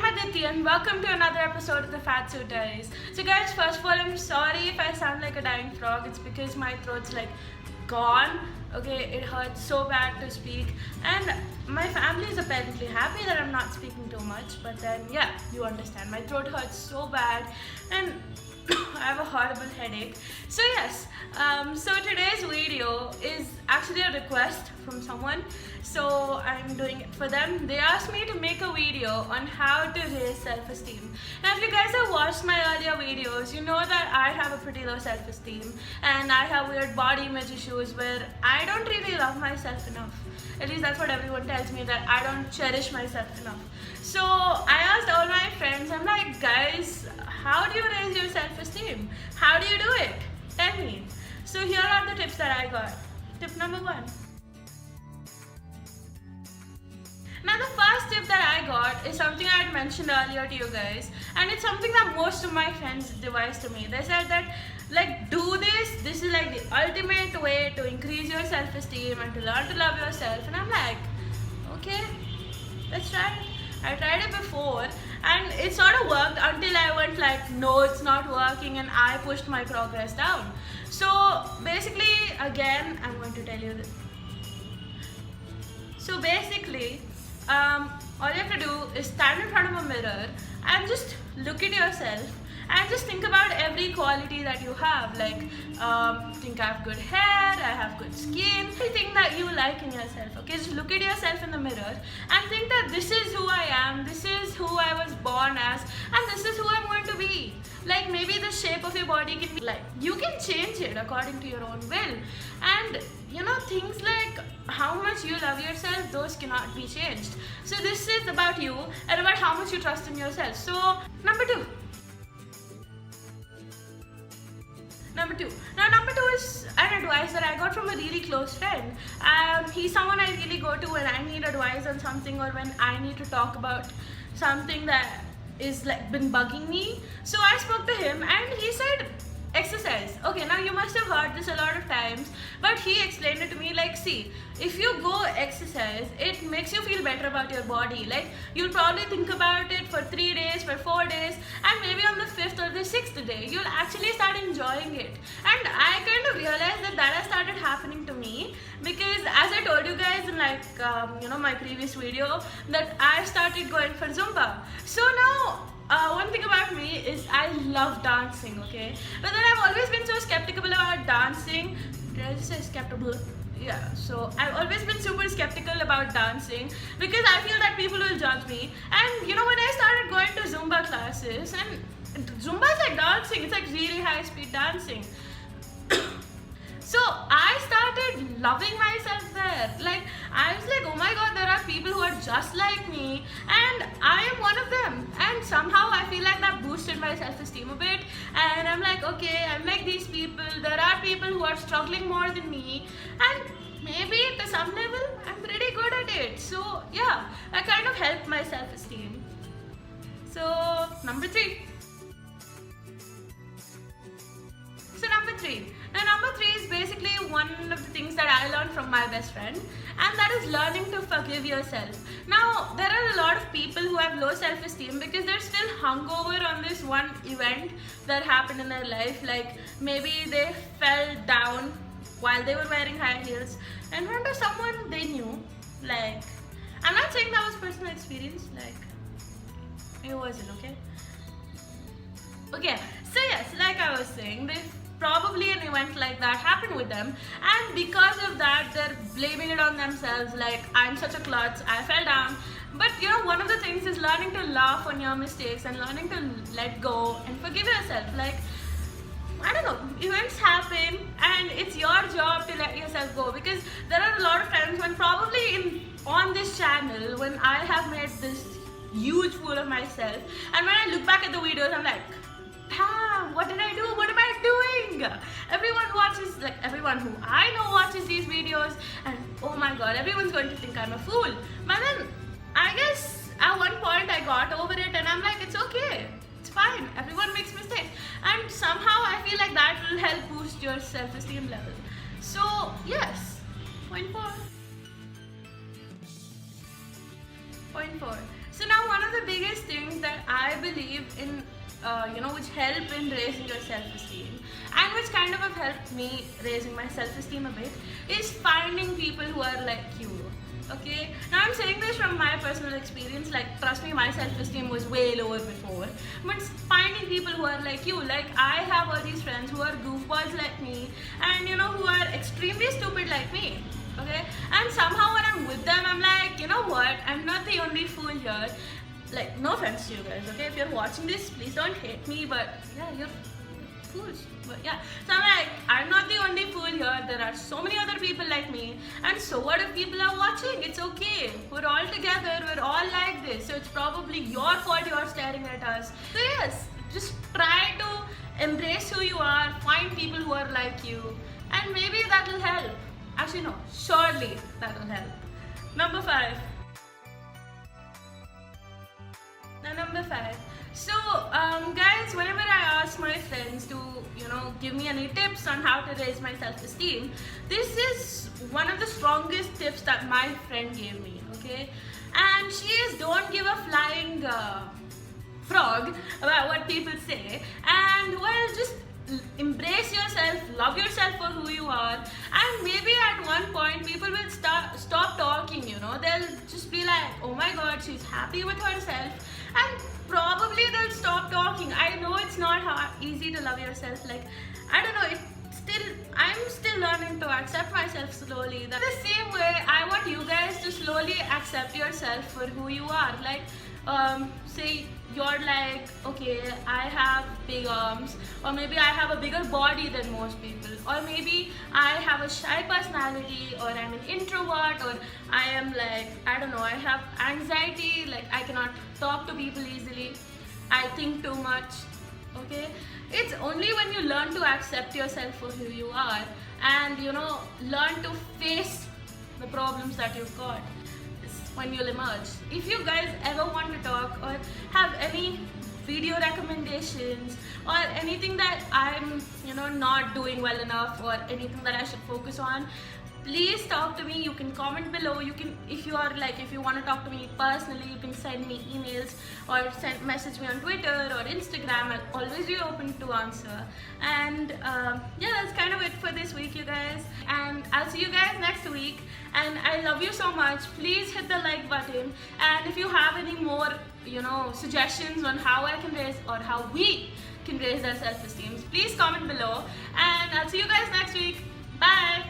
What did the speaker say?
I'm Aditi and welcome to another episode of the Fat Suit Diaries. So guys, first of all, I'm sorry if I sound like a dying frog. It's because my throat's like gone. Okay, it hurts so bad to speak, and my family is apparently happy that I'm not speaking too much, but then yeah, you understand, my throat hurts so bad and I have a horrible headache. So yes, so today's video is actually a request from someone, so I'm doing it for them. They asked me to make a video on how to raise self-esteem. Now if you guys have watched my earlier videos, you know that I have a pretty low self-esteem and I have weird body image issues where I don't really love myself enough. At least that's what everyone tells me, that I don't cherish myself enough. So I asked all my friends, I'm like, guys, how do you raise your self-esteem? How do you do it? Tell me. So here are the tips that I got. Tip number 1. Now the first tip that I got is something I had mentioned earlier to you guys, and it's something that most of my friends devised to me. They said that, like, do this is like the ultimate way to increase your self-esteem and to learn to love yourself. And I'm like, okay, let's try it. I tried it before and it sort of worked until I went like, no, it's not working, and I pushed my progress down. So basically, again, I'm going to tell you this. So basically, all you have to do is stand in front of a mirror and just look at yourself and just think about every quality that you have. Like, think I have good hair, I have good skin, everything that you like in yourself. Okay, just look at yourself in the mirror and think that this is who I am, this is who I was born as, and this is who I'm going to be. Like, maybe the shape of your body can be like, you can change it according to your own will. And you know, things like how much you love yourself, those cannot be changed. So this is about you and about how much you trust in yourself. So number 2. Now number 2 is an advice that I got from a really close friend. He's someone I really go to when I need advice on something, or when I need to talk about something that is like been bugging me. So I spoke to him and he said, exercise. Okay, now you must have heard this a lot of times, but he explained it to me like, see, if you go exercise, it makes you feel better about your body. Like, you'll probably think about it for 3 days, for 4 days, and maybe on the 5th or the 6th day, you'll actually start enjoying it. And I kind of realized that that has started happening to me, because as I told you guys in like, my previous video, that I started going for Zumba. So now, one thing about me is I love dancing, okay? But then I've always been so skeptical about dancing. Did I just say skeptical? Yeah, so I've always been super skeptical about dancing because I feel that people will judge me. And you know, when I started going to Zumba classes, and Zumba is like dancing, it's like really high speed dancing. So I started loving myself there. Like, I was like, oh my god, there are people who are just like me and I am one of them. And somehow I feel like that boosted my self-esteem a bit. And I'm like, okay, I'm like these people. There are people who are struggling more than me. And maybe to some level, I'm pretty good at it. So yeah, that kind of helped my self-esteem. So number 3. Now number 3 is basically one of the things that I learned from my best friend, and that is learning to forgive yourself. Now there are a lot of people who have low self-esteem because they're still hungover on this one event that happened in their life. Like, maybe they fell down while they were wearing high heels in front of someone they knew. Like, I'm not saying that was personal experience, like, it wasn't, okay? Okay, so yes, like I was saying, probably an event like that happened with them, and because of that they're blaming it on themselves, like, I'm such a klutz, I fell down. But you know, one of the things is learning to laugh on your mistakes and learning to let go and forgive yourself. Like, I don't know, events happen and it's your job to let yourself go, because there are a lot of times when probably on this channel, when I have made this huge fool of myself, and when I look back at the videos, I'm like, damn, what did I do? What am I doing? Everyone watches, like, everyone who I know watches these videos, and oh my god, everyone's going to think I'm a fool. But then I guess at one point I got over it and I'm like, it's okay, it's fine, everyone makes mistakes. And somehow I feel like that will help boost your self-esteem level. So yes, point 4. So now one of of the biggest things that I believe in, which help in raising your self-esteem, and which kind of have helped me raising my self-esteem a bit, is finding people who are like you. Okay, now I'm saying this from my personal experience. Like, trust me, my self-esteem was way lower before. But finding people who are like you, like I have all these friends who are goofballs like me, and who are extremely stupid like me. Okay, and somehow when I'm with them, I'm like, you know what? I'm not the only fool here. Like, no offense to you guys. Okay, if you're watching this, please don't hate me. But yeah, you're fools. But yeah, so I'm like, I'm not the only fool here. There are so many other people like me, and so what if people are watching? It's okay. We're all together. We're all like this. So it's probably your fault you're staring at us. So yes, just try to embrace who you are. Find people who are like you, and maybe that will help. Actually, no. Surely that will help. Number 5. Now, number 5. So, guys, whenever I ask my friends to, give me any tips on how to raise my self-esteem, this is one of the strongest tips that my friend gave me, okay? And she is, don't give a flying frog about what people say, and well, just embrace yourself, love yourself for who you are, and maybe at one point people will stop talking, they'll just be like, oh my god, she's happy with herself, and probably they'll stop talking. I know it's not easy to love yourself. Like, I don't know, I'm still learning to accept myself slowly. The same way, I want you guys to slowly accept yourself for who you are. Like, say you're like, okay, I have big arms, or maybe I have a bigger body than most people, or maybe I have a shy personality, or I'm an introvert, or I am like, I don't know, I have anxiety, like I cannot talk to people easily, I think too much. Okay, it's only when you learn to accept yourself for who you are, and learn to face the problems that you've got, when you'll emerge. If you guys ever want to talk or have any video recommendations or anything that I'm not doing well enough, or anything that I should focus on, please talk to me. You can comment below. You can, if you want to talk to me personally, you can send me emails or message me on Twitter or Instagram. I'll always be open to answer. And yeah, that's kind of it for this week, you guys, and I'll see you guys next week. And I love you so much. Please hit the like button, and if you have any more suggestions on how I can raise, or how we can raise our self-esteem, please comment below, and I'll see you guys next week. Bye.